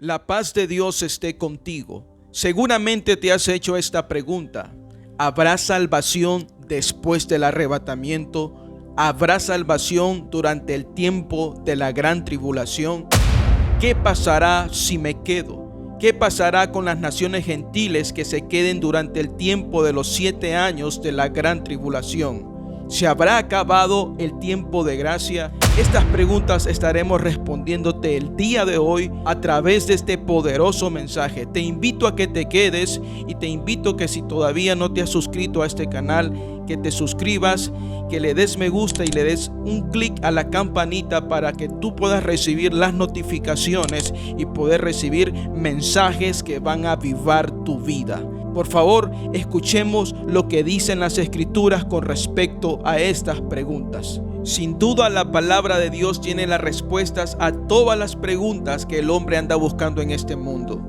La paz de Dios esté contigo. Seguramente te has hecho esta pregunta: ¿habrá salvación después del arrebatamiento? ¿Habrá salvación durante el tiempo de la gran tribulación? ¿Qué pasará si me quedo? ¿Qué pasará con las naciones gentiles que se queden durante el tiempo de los 7 años de la gran tribulación? ¿Se habrá acabado el tiempo de gracia? Estas preguntas estaremos respondiéndote el día de hoy a través de este poderoso mensaje. Te invito a que te quedes y te invito que si todavía no te has suscrito a este canal, que te suscribas, que le des me gusta y le des un clic a la campanita para que tú puedas recibir las notificaciones y poder recibir mensajes que van a avivar tu vida. Por favor, escuchemos lo que dicen las Escrituras con respecto a estas preguntas. Sin duda, la palabra de Dios tiene las respuestas a todas las preguntas que el hombre anda buscando en este mundo.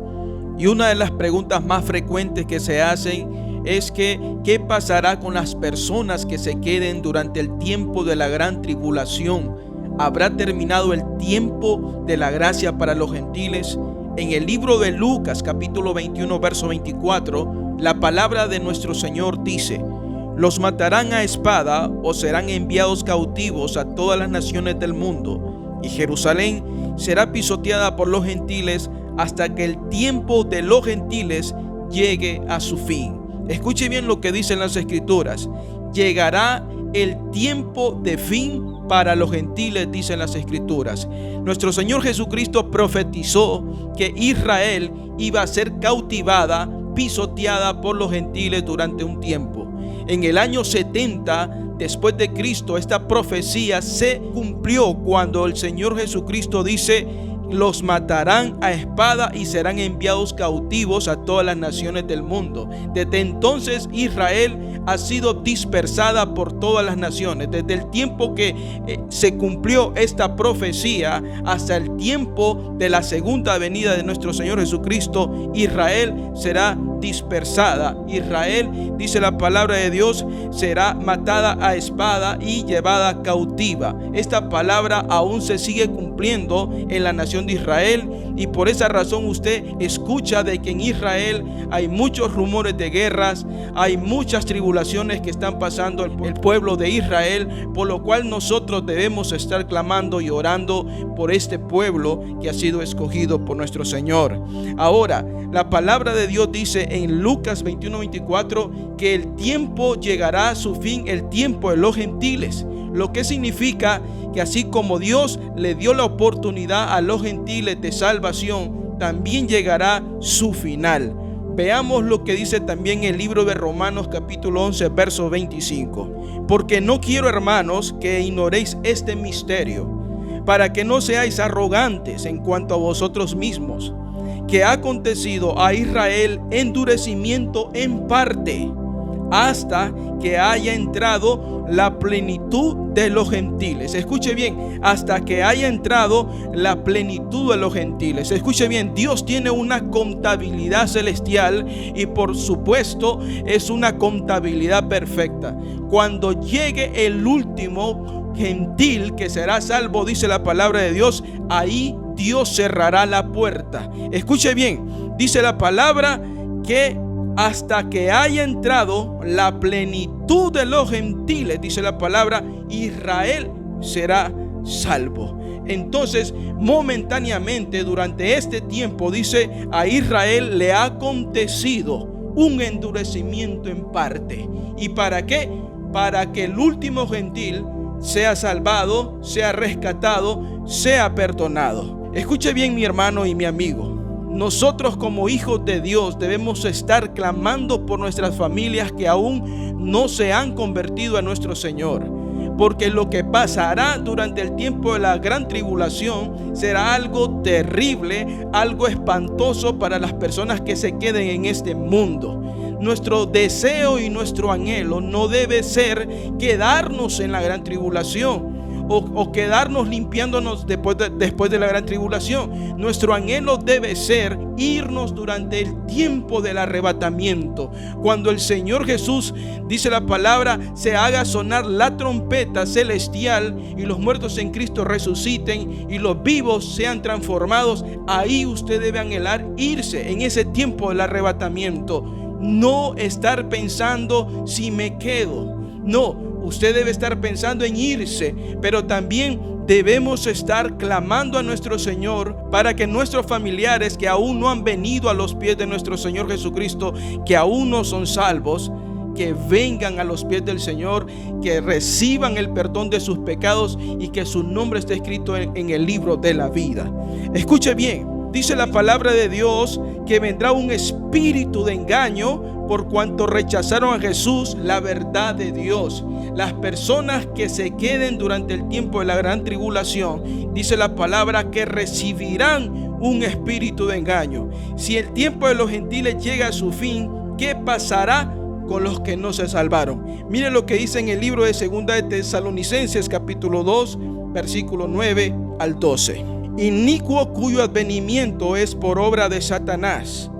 Y una de las preguntas más frecuentes que se hacen es que ¿qué pasará con las personas que se queden durante el tiempo de la gran tribulación? ¿Habrá terminado el tiempo de la gracia para los gentiles? En el libro de Lucas, capítulo 21, verso 24, la palabra de nuestro Señor dice: los matarán a espada o serán enviados cautivos a todas las naciones del mundo, y Jerusalén será pisoteada por los gentiles hasta que el tiempo de los gentiles llegue a su fin. Escuche bien lo que dicen las Escrituras: llegará el tiempo de fin para los gentiles, dicen las Escrituras. Nuestro Señor Jesucristo profetizó que Israel iba a ser cautivada, pisoteada por los gentiles durante un tiempo. En el año 70 después de Cristo, esta profecía se cumplió cuando el Señor Jesucristo dice: los matarán a espada y serán enviados cautivos a todas las naciones del mundo. Desde entonces Israel ha sido dispersada por todas las naciones. Desde el tiempo que se cumplió esta profecía hasta el tiempo de la segunda venida de nuestro Señor Jesucristo, Israel será dispersada. Israel, dice la palabra de Dios, será matada a espada y llevada cautiva. Esta palabra aún se sigue cumpliendo en la nación de Israel, y por esa razón usted escucha de que en Israel hay muchos rumores de guerras, hay muchas tribulaciones que están pasando el pueblo de Israel, por lo cual nosotros debemos estar clamando y orando por este pueblo que ha sido escogido por nuestro Señor. Ahora, la palabra de Dios dice en Lucas 21:24 que el tiempo llegará a su fin, el tiempo de los gentiles, lo que significa que así como Dios le dio la oportunidad a los gentiles de salvación, también llegará su final. Veamos lo que dice también el libro de Romanos capítulo 11 verso 25. Porque no quiero, hermanos, que ignoréis este misterio, para que no seáis arrogantes en cuanto a vosotros mismos, que ha acontecido a Israel endurecimiento en parte, hasta que haya entrado la plenitud de los gentiles. Escuche bien: hasta que haya entrado la plenitud de los gentiles. Escuche bien, Dios tiene una contabilidad celestial y por supuesto es una contabilidad perfecta. Cuando llegue el último gentil que será salvo, dice la palabra de Dios, ahí Dios cerrará la puerta. Escuche bien, dice la palabra que hasta que haya entrado la plenitud de los gentiles, dice la palabra, Israel será salvo. Entonces, momentáneamente, durante este tiempo, dice, a Israel le ha acontecido un endurecimiento en parte. ¿Y para qué? Para que el último gentil sea salvado, sea rescatado, sea perdonado. Escuche bien, mi hermano y mi amigo. Nosotros como hijos de Dios debemos estar clamando por nuestras familias que aún no se han convertido a nuestro Señor, porque lo que pasará durante el tiempo de la gran tribulación será algo terrible, algo espantoso para las personas que se queden en este mundo. Nuestro deseo y nuestro anhelo no debe ser quedarnos en la gran tribulación. o quedarnos limpiándonos después de la gran tribulación. Nuestro anhelo debe ser irnos durante el tiempo del arrebatamiento, cuando el Señor Jesús, dice la palabra, se haga sonar la trompeta celestial y los muertos en Cristo resuciten y los vivos sean transformados. Ahí usted debe anhelar irse en ese tiempo del arrebatamiento. No estar pensando si me quedo. No, usted debe estar pensando en irse, pero también debemos estar clamando a nuestro Señor para que nuestros familiares que aún no han venido a los pies de nuestro Señor Jesucristo, que aún no son salvos, que vengan a los pies del Señor, que reciban el perdón de sus pecados y que su nombre esté escrito en el libro de la vida. Escuche bien, dice la palabra de Dios que vendrá un espíritu de engaño por cuanto rechazaron a Jesús, la verdad de Dios. Las personas que se queden durante el tiempo de la gran tribulación, dice la palabra que recibirán un espíritu de engaño. Si el tiempo de los gentiles llega a su fin, ¿qué pasará con los que no se salvaron? Mire lo que dice en el libro de Segunda de Tesalonicenses capítulo 2 versículo 9 al 12. Inicuo cuyo advenimiento es por obra de Satanás,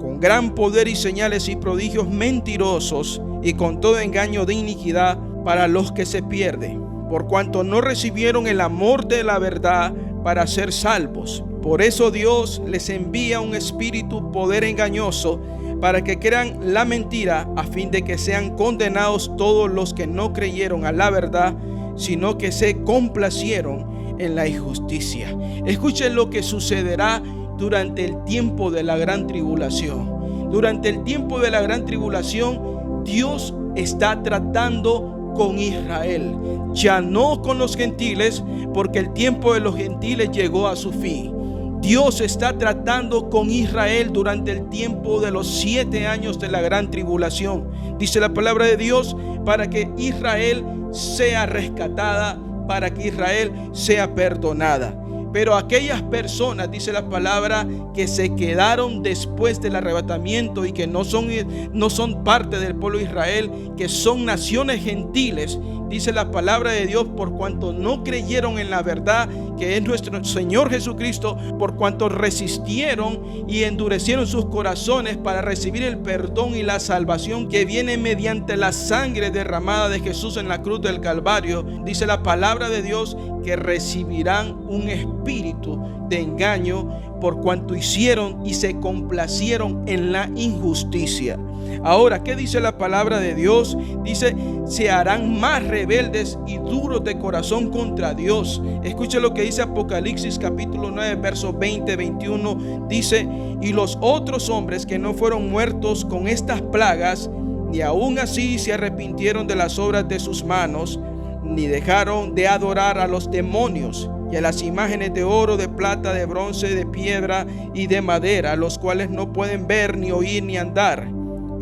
con gran poder y señales y prodigios mentirosos y con todo engaño de iniquidad para los que se pierden, por cuanto no recibieron el amor de la verdad para ser salvos. Por eso Dios les envía un espíritu poder engañoso para que crean la mentira, a fin de que sean condenados todos los que no creyeron a la verdad, sino que se complacieron en la injusticia. Escuchen lo que sucederá durante el tiempo de la gran tribulación. Durante el tiempo de la gran tribulación, Dios está tratando con Israel, ya no con los gentiles, porque el tiempo de los gentiles llegó a su fin. Dios está tratando con Israel durante el tiempo de los 7 años de la gran tribulación. Dice la palabra de Dios, para que Israel sea rescatada, para que Israel sea perdonada. Pero aquellas personas, dice la palabra, que se quedaron después del arrebatamiento y que no son parte del pueblo de Israel, que son naciones gentiles, dice la palabra de Dios, por cuanto no creyeron en la verdad que es nuestro Señor Jesucristo, por cuanto resistieron y endurecieron sus corazones para recibir el perdón y la salvación que viene mediante la sangre derramada de Jesús en la cruz del Calvario. Dice la palabra de Dios que recibirán un espíritu de engaño por cuanto hicieron y se complacieron en la injusticia. Ahora, ¿qué dice la palabra de Dios? Dice, se harán más rebeldes y duros de corazón contra Dios. Escuche lo que dice Apocalipsis capítulo 9, versos 20-21. Dice, y los otros hombres que no fueron muertos con estas plagas, ni aún así se arrepintieron de las obras de sus manos, ni dejaron de adorar a los demonios y a las imágenes de oro, de plata, de bronce, de piedra y de madera, los cuales no pueden ver, ni oír, ni andar.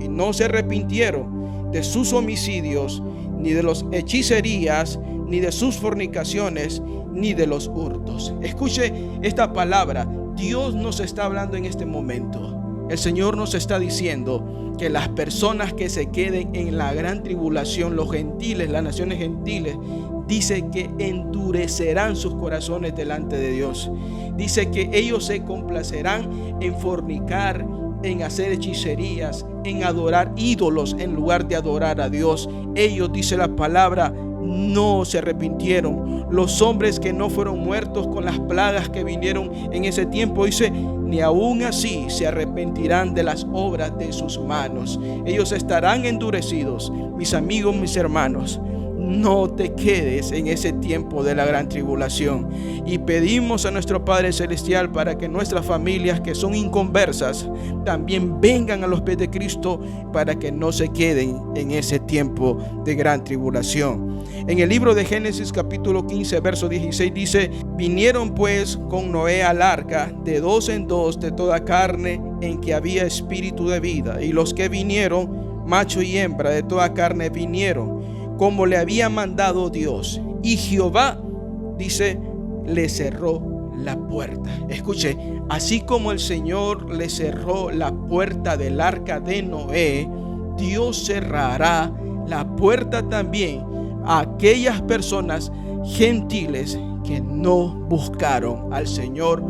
Y no se arrepintieron de sus homicidios, ni de las hechicerías, ni de sus fornicaciones, ni de los hurtos. Escuche esta palabra. Dios nos está hablando en este momento. El Señor nos está diciendo que las personas que se queden en la gran tribulación, los gentiles, las naciones gentiles, dice que endurecerán sus corazones delante de Dios. Dice que ellos se complacerán en fornicar, en hacer hechicerías, en adorar ídolos en lugar de adorar a Dios. Ellos, dice la palabra, no se arrepintieron. Los hombres que no fueron muertos con las plagas que vinieron en ese tiempo, dice, ni aún así se arrepentirán de las obras de sus manos. Ellos estarán endurecidos. Mis amigos, mis hermanos, no te quedes en ese tiempo de la gran tribulación. Y pedimos a nuestro Padre Celestial para que nuestras familias que son inconversas también vengan a los pies de Cristo, para que no se queden en ese tiempo de gran tribulación. En el libro de Génesis capítulo 15 verso 16 dice, vinieron pues con Noé al arca de 2 en 2 de toda carne en que había espíritu de vida, y los que vinieron, macho y hembra de toda carne, vinieron como le había mandado Dios, y Jehová, dice, le cerró la puerta. Escuche, así como el Señor le cerró la puerta del arca de Noé, Dios cerrará la puerta también a aquellas personas gentiles que no buscaron al Señor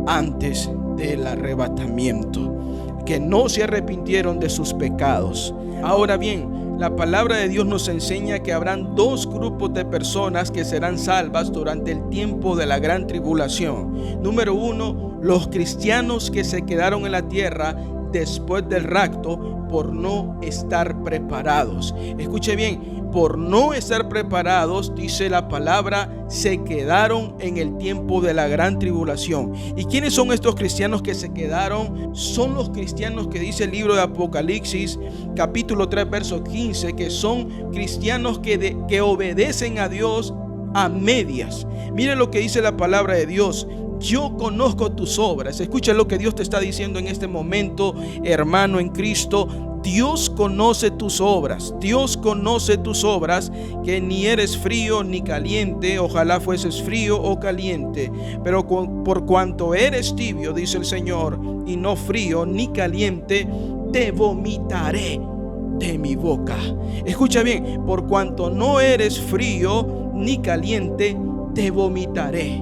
antes del arrebatamiento, que no se arrepintieron de sus pecados. Ahora bien, la palabra de Dios nos enseña que habrán dos grupos de personas que serán salvas durante el tiempo de la gran tribulación. Número uno, los cristianos que se quedaron en la tierra después del rapto por no estar preparados. Escuche bien, por no estar preparados, dice la palabra, se quedaron en el tiempo de la gran tribulación. ¿Y quiénes son estos cristianos que se quedaron? Son los cristianos que dice el libro de Apocalipsis, capítulo 3, verso 15, que son cristianos que obedecen a Dios a medias. Miren lo que dice la palabra de Dios. Yo conozco tus obras. Escucha lo que Dios te está diciendo en este momento, hermano en Cristo. Dios conoce tus obras. Dios conoce tus obras, que ni eres frío ni caliente. Ojalá fueses frío o caliente. Pero por cuanto eres tibio, dice el Señor, y no frío ni caliente, te vomitaré de mi boca. Escucha bien, por cuanto no eres frío ni caliente, te vomitaré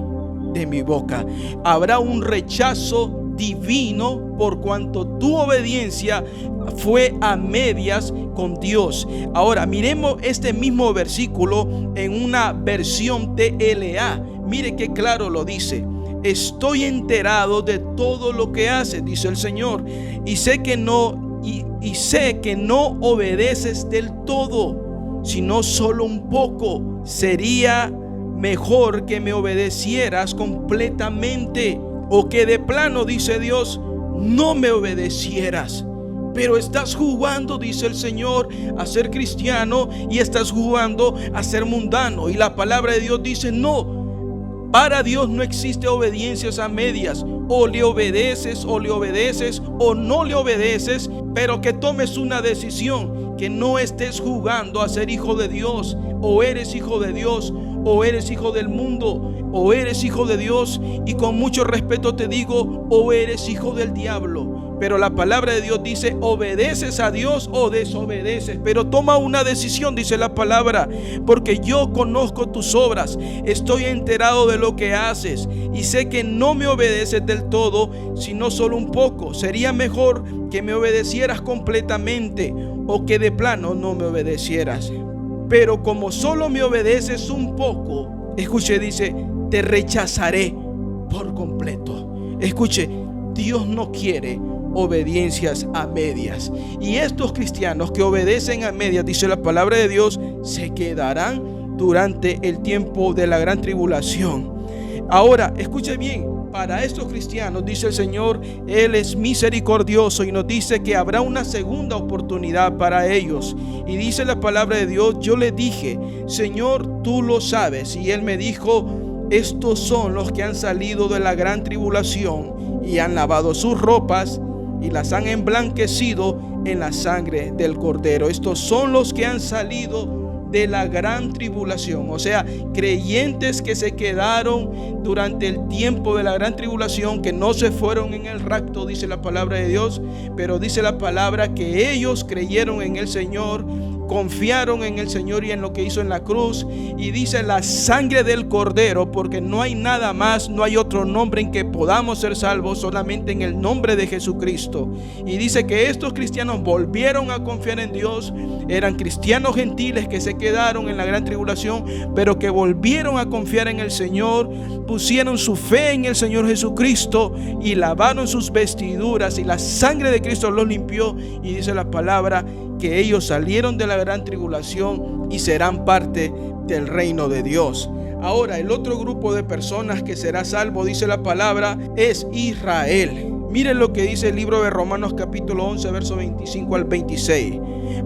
de mi boca. Habrá un rechazo divino por cuanto tu obediencia fue a medias con Dios. Ahora miremos este mismo versículo en una versión TLA. Mire qué claro lo dice. Estoy enterado de todo lo que haces, dice el Señor, y sé que no obedeces del todo, sino solo un poco. Sería mejor que me obedecieras completamente, o que de plano, dice Dios, no me obedecieras. Pero estás jugando, dice el Señor, a ser cristiano, y estás jugando a ser mundano. Y la palabra de Dios dice: no, para Dios no existe obediencias a medias. O le obedeces o no le obedeces, pero que tomes una decisión, que no estés jugando a ser hijo de Dios. O eres hijo de Dios, o eres hijo del mundo, o eres hijo de Dios, y con mucho respeto te digo, o eres hijo del diablo. Pero la palabra de Dios dice: obedeces a Dios o desobedeces, pero toma una decisión, dice la palabra, porque yo conozco tus obras, estoy enterado de lo que haces, y sé que no me obedeces del todo, sino solo un poco. Sería mejor que me obedecieras completamente, o que de plano no me obedecieras. Pero como solo me obedeces un poco, escuche, dice, te rechazaré por completo. Escuche, Dios no quiere obediencias a medias. Y estos cristianos que obedecen a medias, dice la palabra de Dios, se quedarán durante el tiempo de la gran tribulación. Ahora, escuche bien, para estos cristianos, dice el Señor, Él es misericordioso y nos dice que habrá una segunda oportunidad para ellos. Y dice la palabra de Dios: yo le dije, Señor, tú lo sabes. Y Él me dijo: estos son los que han salido de la gran tribulación y han lavado sus ropas y las han emblanquecido en la sangre del Cordero. Estos son los que han salido de la gran tribulación, o sea, creyentes que se quedaron durante el tiempo de la gran tribulación, que no se fueron en el rapto, dice la palabra de Dios, pero dice la palabra que ellos creyeron en el Señor, confiaron en el Señor y en lo que hizo en la cruz, y dice la sangre del Cordero, porque no hay nada más, no hay otro nombre en que podamos ser salvos, solamente en el nombre de Jesucristo. Y dice que estos cristianos volvieron a confiar en Dios. Eran cristianos gentiles que se quedaron en la gran tribulación, pero que volvieron a confiar en el Señor, pusieron su fe en el Señor Jesucristo y lavaron sus vestiduras, y la sangre de Cristo los limpió. Y dice la palabra que ellos salieron de la gran tribulación y serán parte del reino de Dios. Ahora, el otro grupo de personas que será salvo, dice la palabra, es Israel. Miren lo que dice el libro de Romanos capítulo 11, verso 25 al 26.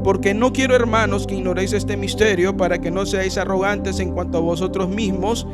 Porque no quiero, hermanos, que ignoréis este misterio, para que no seáis arrogantes en cuanto a vosotros mismos,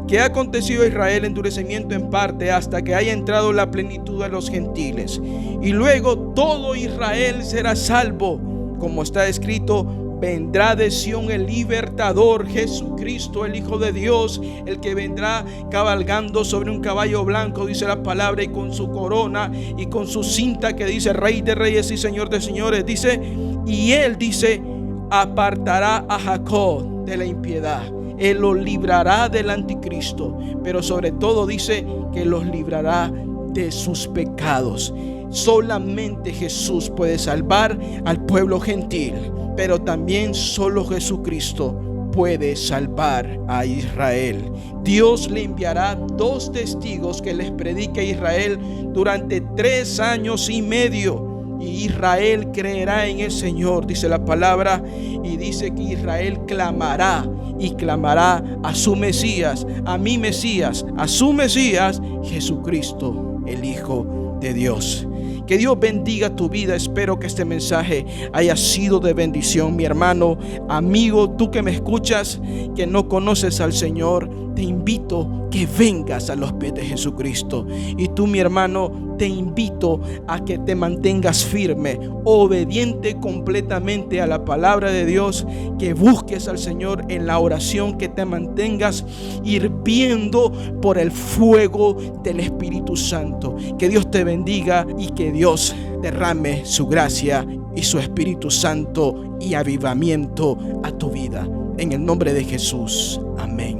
que ha acontecido a Israel endurecimiento en parte, hasta que haya entrado la plenitud de los gentiles. Y luego todo Israel será salvo, como está escrito: vendrá de Sión el libertador, Jesucristo, el Hijo de Dios, el que vendrá cabalgando sobre un caballo blanco, dice la palabra, y con su corona y con su cinta que dice Rey de Reyes y Señor de Señores. Dice, y él, dice, apartará a Jacob de la impiedad. Él los librará del anticristo, pero sobre todo dice que los librará de sus pecados. Solamente Jesús puede salvar al pueblo gentil, pero también solo Jesucristo puede salvar a Israel. Dios le enviará 2 testigos que les predique a Israel durante 3 años y medio. Y Israel creerá en el Señor, dice la palabra, y dice que Israel clamará y clamará a su Mesías, a mi Mesías, a su Mesías, Jesucristo, el Hijo de Dios. Que Dios bendiga tu vida. Espero que este mensaje haya sido de bendición. Mi hermano, amigo, tú que me escuchas, que no conoces al Señor, te invito que vengas a los pies de Jesucristo. Y tú, mi hermano, te invito a que te mantengas firme, obediente completamente a la palabra de Dios, que busques al Señor en la oración, que te mantengas hirviendo por el fuego del Espíritu Santo. Que Dios te bendiga y que Dios derrame su gracia y su Espíritu Santo y avivamiento a tu vida. En el nombre de Jesús. Amén.